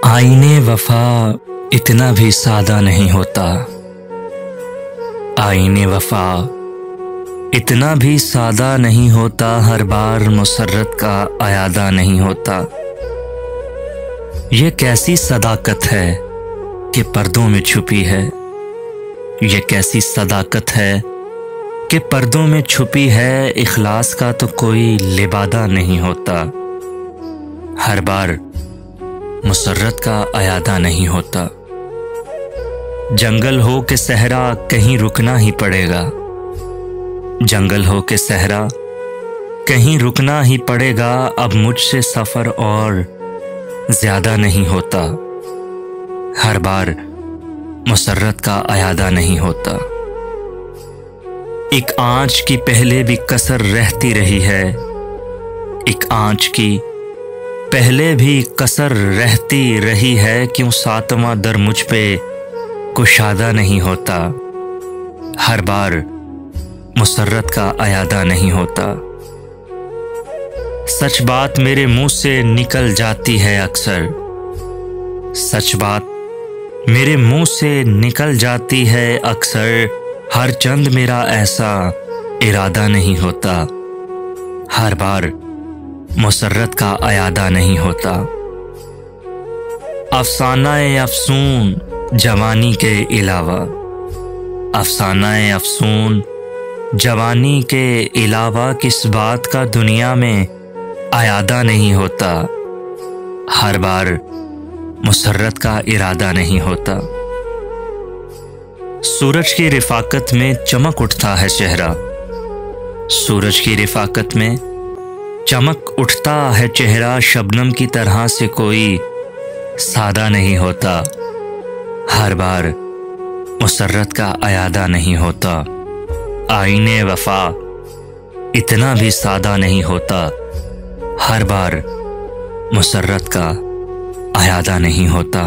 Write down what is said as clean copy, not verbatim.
आईने वफा इतना भी सादा नहीं होता। आईने वफा इतना भी सादा नहीं होता। हर बार मुसर्रत का अयादा नहीं होता। ये कैसी सदाकत है कि पर्दों में छुपी है। ये कैसी सदाकत है कि पर्दों में छुपी है। इखलास का तो कोई लिबादा नहीं होता। हर बार मुसर्रत का अयादा नहीं होता। जंगल हो के सहरा कहीं रुकना ही पड़ेगा। जंगल हो के सहरा कहीं रुकना ही पड़ेगा। अब मुझसे सफर और ज्यादा नहीं होता। हर बार मुसर्रत का अयादा नहीं होता। एक आंच की पहले भी कसर रहती रही है। एक आंच की पहले भी कसर रहती रही है। क्यों सातवां दर मुझ पे कुशादा नहीं होता। हर बार मुसर्रत का अयादा नहीं होता। सच बात मेरे मुंह से निकल जाती है अक्सर। सच बात मेरे मुंह से निकल जाती है अक्सर। हर चंद मेरा ऐसा इरादा नहीं होता। हर बार मुसर्रत का अयादा नहीं होता। अफसानाए अफसून जवानी के अलावा। अफसानाए अफसून जवानी के अलावा किस बात का दुनिया में अयादा नहीं होता। हर बार मुसर्रत का इरादा नहीं होता। सूरज की रिफाकत में चमक उठता है चेहरा। सूरज की रिफाकत में चमक उठता है चेहरा। शबनम की तरह से कोई सादा नहीं होता। हर बार मुसर्रत का अयादा नहीं होता। आईने वफा इतना भी सादा नहीं होता। हर बार मुसर्रत का अयादा नहीं होता।